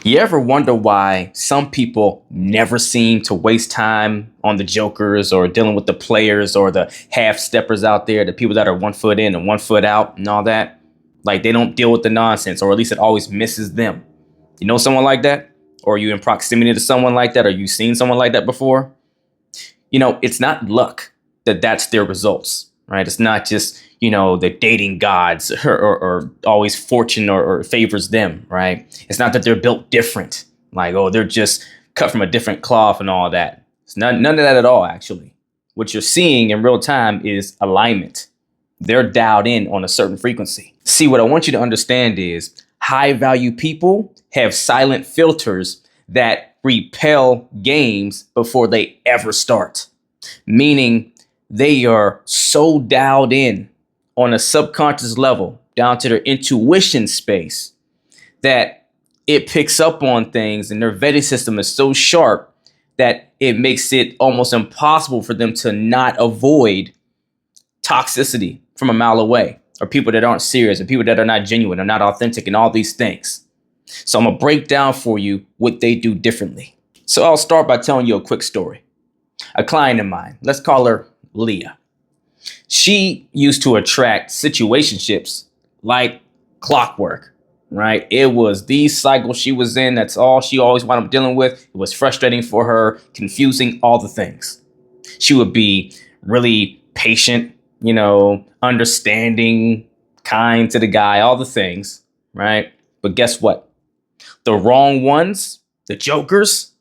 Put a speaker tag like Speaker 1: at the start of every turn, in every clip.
Speaker 1: You ever wonder why some people never seem to waste time on the jokers or dealing with the players or the half steppers out there, the people that are 1 foot in and 1 foot out and all that? Like they don't deal with the nonsense, or at least it always misses them. You know someone like that? Or are you in proximity to someone like that? Or you seen someone like that before? It's not luck that that's their results, right? It's not just, the dating gods or always fortune or favors them, right? It's not that they're built different, like, oh, they're just cut from a different cloth and all that. It's none of that at all, actually. What you're seeing in real time is alignment. They're dialed in on a certain frequency. See, what I want you to understand is high value people have silent filters that repel games before they ever start. Meaning they are so dialed in on a subconscious level down to their intuition space that it picks up on things, and their vetting system is so sharp that it makes it almost impossible for them to not avoid toxicity from a mile away, or people that aren't serious, or people that are not genuine or not authentic, and all these things. So I'm gonna break down for you what they do differently. So I'll start by telling you a quick story. A client of mine, let's call her Leah. She used to attract situationships like clockwork, right? It was these cycles she was in. That's all she always wound up dealing with. It was frustrating for her, confusing, all the things. She would be really patient, understanding, kind to the guy, all the things, right? But guess what? The wrong ones, the jokers,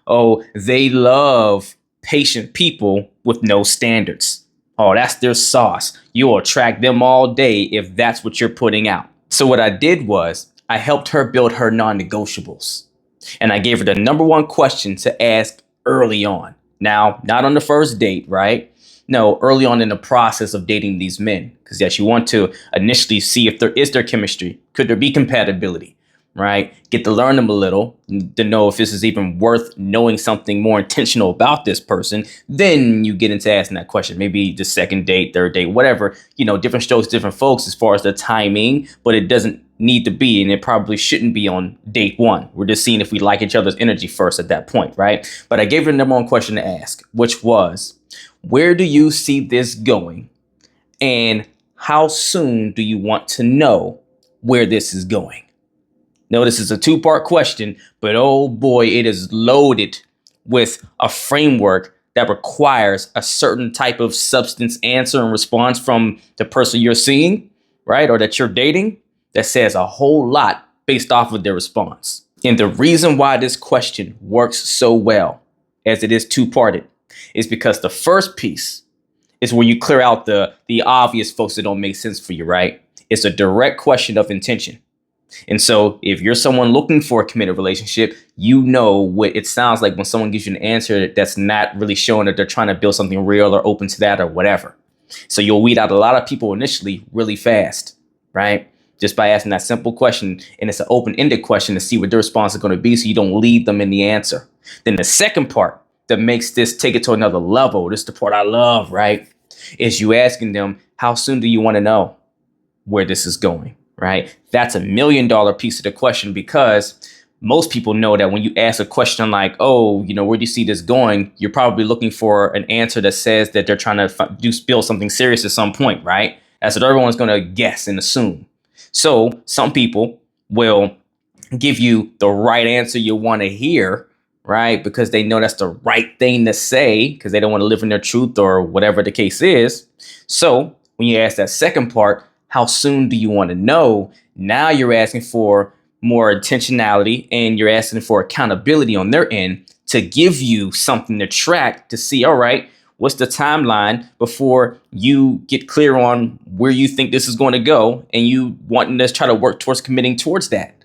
Speaker 1: oh, they love patient people with no standards. Oh, that's their sauce. You'll attract them all day if that's what you're putting out. So what I did was I helped her build her non-negotiables. And I gave her the number one question to ask early on. Now, not on the first date, right? No, early on in the process of dating these men. Because yes, you want to initially see if there chemistry. Could there be compatibility? Right? Get to learn them a little to know if this is even worth knowing something more intentional about this person. Then you get into asking that question, maybe the second date, third date, whatever, different strokes, different folks as far as the timing, but it doesn't need to be, and it probably shouldn't be on date one. We're just seeing if we like each other's energy first at that point, right? But I gave her the number one question to ask, which was, where do you see this going? And how soon do you want to know where this is going? Notice it's a two-part question, but oh boy, it is loaded with a framework that requires a certain type of substance answer and response from the person you're seeing, right? Or that you're dating, that says a whole lot based off of their response. And the reason why this question works so well, as it is two-parted, is because the first piece is where you clear out the obvious folks that don't make sense for you, right? It's a direct question of intention. And so if you're someone looking for a committed relationship, you know what it sounds like when someone gives you an answer that's not really showing that they're trying to build something real or open to that or whatever. So you'll weed out a lot of people initially really fast, right? Just by asking that simple question. And it's an open-ended question to see what their response is going to be, so you don't lead them in the answer. Then the second part that makes this take it to another level, this is the part I love, right? Is you asking them, how soon do you want to know where this is going? Right? That's $1 million piece of the question, because most people know that when you ask a question like, oh, where do you see this going? You're probably looking for an answer that says that they're trying to build something serious at some point, right? That's what everyone's going to guess and assume. So some people will give you the right answer you want to hear, right? Because they know that's the right thing to say, because they don't want to live in their truth or whatever the case is. So when you ask that second part, how soon do you want to know? Now you're asking for more intentionality, and you're asking for accountability on their end to give you something to track to see, all right, what's the timeline before you get clear on where you think this is going to go, and you wanting to try to work towards committing towards that.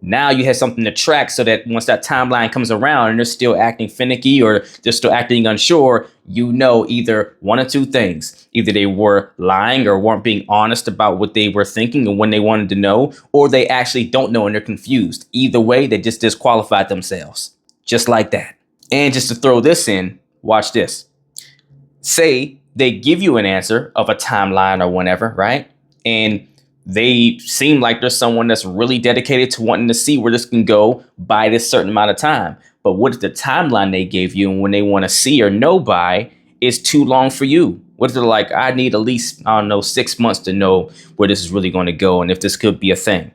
Speaker 1: Now you have something to track, so that once that timeline comes around and they're still acting finicky or they're still acting unsure, either one or two things. Either they were lying or weren't being honest about what they were thinking and when they wanted to know, or they actually don't know and they're confused. Either way, they just disqualified themselves. Just like that. And just to throw this in, watch this. Say they give you an answer of a timeline or whenever, right? And They seem like there's someone that's really dedicated to wanting to see where this can go by this certain amount of time. But what if the timeline they gave you and when they want to see or know by is too long for you? What if they're like, I need at least, I don't know, 6 months to know where this is really going to go and if this could be a thing?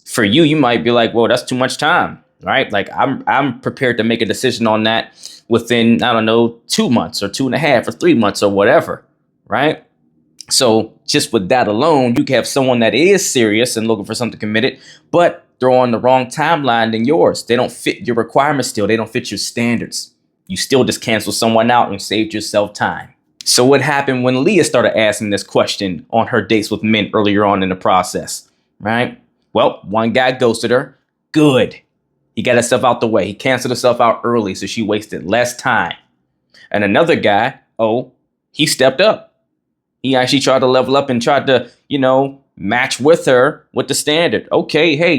Speaker 1: For you, you might be like, well, that's too much time, right? Like I'm prepared to make a decision on that within, I don't know, 2 months or 2.5 or 3 months or whatever, right? So just with that alone, you can have someone that is serious and looking for something committed, but they're on the wrong timeline than yours. They don't fit your requirements still. They don't fit your standards. You still just cancel someone out and saved yourself time. So what happened when Leah started asking this question on her dates with men earlier on in the process, right? Well, one guy ghosted her. Good. He got himself out the way. He canceled himself out early, so she wasted less time. And another guy, he stepped up. He actually tried to level up and tried to, match with her with the standard. Okay, hey,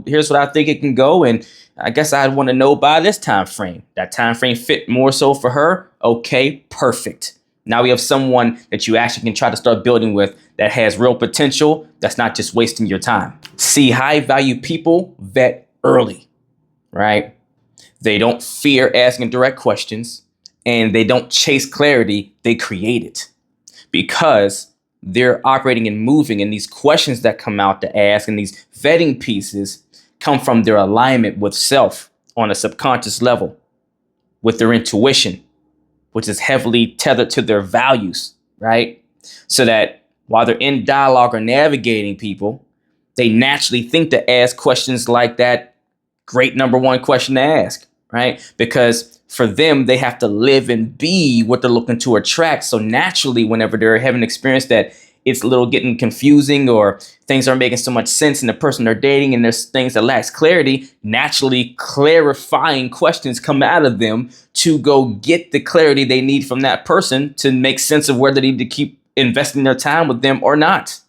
Speaker 1: here's what I think it can go. And I guess I'd want to know by this time frame. That time frame fit more so for her. Okay, perfect. Now we have someone that you actually can try to start building with that has real potential. That's not just wasting your time. See, high value people vet early, right? They don't fear asking direct questions and they don't chase clarity. They create it because they're operating and moving. And these questions that come out to ask and these vetting pieces come from their alignment with self on a subconscious level, with their intuition, which is heavily tethered to their values, right? So that while they're in dialogue or navigating people, they naturally think to ask questions like that great number one question to ask, right? Because for them, they have to live and be what they're looking to attract. So naturally, whenever they're having an experience that it's a little getting confusing or things aren't making so much sense in the person they're dating and there's things that lacks clarity, naturally clarifying questions come out of them to go get the clarity they need from that person to make sense of whether they need to keep investing their time with them or not.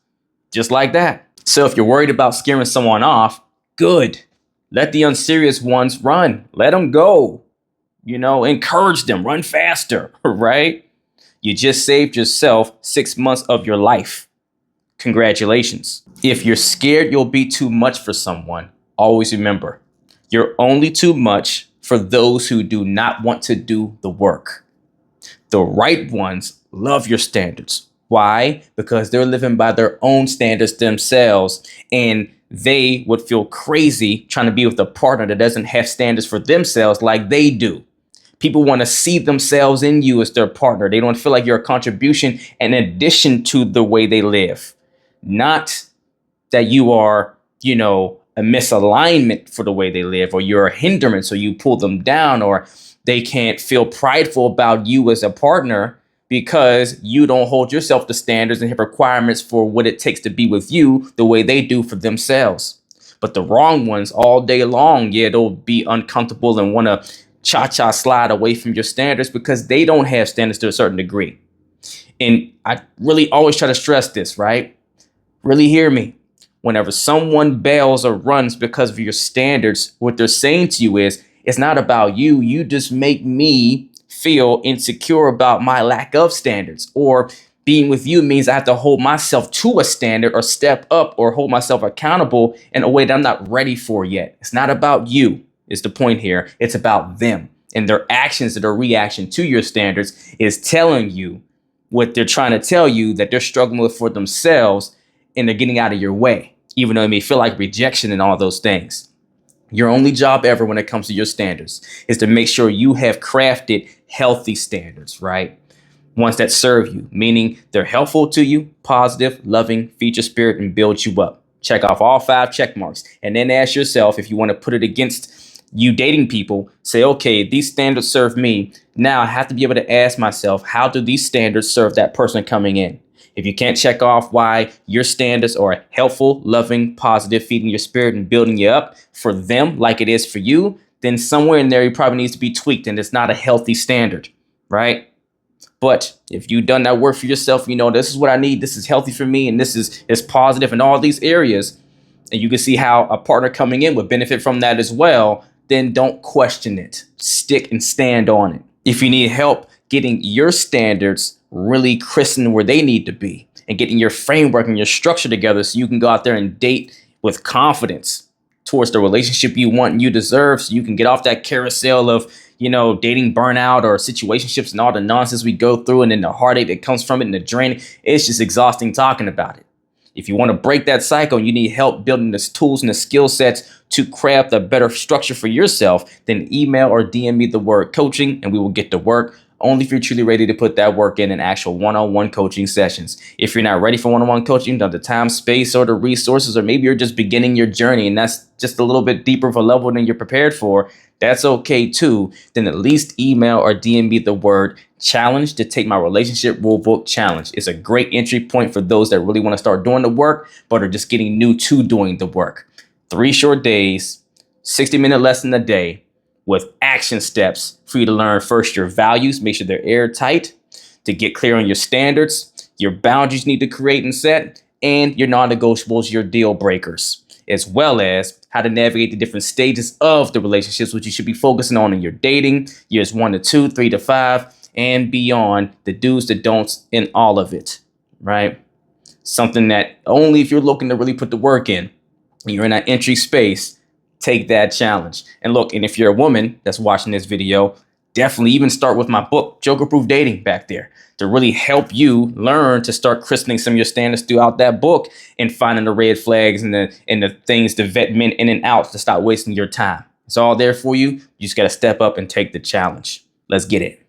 Speaker 1: Just like that. So if you're worried about scaring someone off, good. Let the unserious ones run. Let them go. Encourage them. Run faster, right? You just saved yourself 6 months of your life. Congratulations. If you're scared you'll be too much for someone, always remember, you're only too much for those who do not want to do the work. The right ones love your standards. Why? Because they're living by their own standards themselves, and they would feel crazy trying to be with a partner that doesn't have standards for themselves like they do. People want to see themselves in you as their partner. They don't feel like you're a contribution in addition to the way they live. Not that you are, a misalignment for the way they live, or you're a hindrance, or you pull them down, or they can't feel prideful about you as a partner because you don't hold yourself to standards and have requirements for what it takes to be with you the way they do for themselves. But the wrong ones all day long, they'll be uncomfortable and want to cha-cha slide away from your standards because they don't have standards to a certain degree. And I really always try to stress this, right? Really hear me. Whenever someone bails or runs because of your standards, what they're saying to you is, it's not about you. You just make me feel insecure about my lack of standards. Or being with you means I have to hold myself to a standard or step up or hold myself accountable in a way that I'm not ready for yet. It's not about you. Is the point here. It's about them and their actions that are reaction to your standards is telling you what they're trying to tell you that they're struggling with for themselves and they're getting out of your way, even though it may feel like rejection and all those things. Your only job ever when it comes to your standards is to make sure you have crafted healthy standards, right? Ones that serve you, meaning they're helpful to you, positive, loving, feed your spirit, and build you up. Check off all 5 check marks and then ask yourself if you want to put it against you dating people. Say, okay, these standards serve me. Now I have to be able to ask myself, how do these standards serve that person coming in? If you can't check off why your standards are helpful, loving, positive, feeding your spirit and building you up for them like it is for you, then somewhere in there it probably needs to be tweaked and it's not a healthy standard, right? But if you've done that work for yourself, this is what I need. This is healthy for me. And this is positive in all these areas. And you can see how a partner coming in would benefit from that as well. Then don't question it. Stick and stand on it. If you need help getting your standards really christened where they need to be and getting your framework and your structure together so you can go out there and date with confidence towards the relationship you want and you deserve, so you can get off that carousel of, dating burnout or situationships and all the nonsense we go through, and then the heartache that comes from it and the drain. It's just exhausting talking about it. If you want to break that cycle and you need help building the tools and the skill sets to craft a better structure for yourself, then email or DM me the word coaching and we will get to work. Only if you're truly ready to put that work in actual one-on-one coaching sessions. If you're not ready for one-on-one coaching, not the time, space, or the resources, or maybe you're just beginning your journey and that's just a little bit deeper of a level than you're prepared for, that's okay too. Then at least email or DM me the word challenge to take my Relationship Rulebook challenge. It's a great entry point for those that really want to start doing the work, but are just getting new to doing the work. 3 short days, 60-minute lesson a day, with action steps for you to learn first your values, make sure they're airtight, to get clear on your standards, your boundaries you need to create and set, and your non-negotiables, your deal breakers, as well as how to navigate the different stages of the relationships, which you should be focusing on in your dating, years 1 to 2, 3 to 5, and beyond, the do's, the don'ts in all of it, right? Something that only if you're looking to really put the work in, you're in that entry space, take that challenge. And look, and if you're a woman that's watching this video, definitely even start with my book, Joker-Proof Dating, back there to really help you learn to start christening some of your standards throughout that book and finding the red flags and the things to vet men in and out to stop wasting your time. It's all there for you. You just got to step up and take the challenge. Let's get it.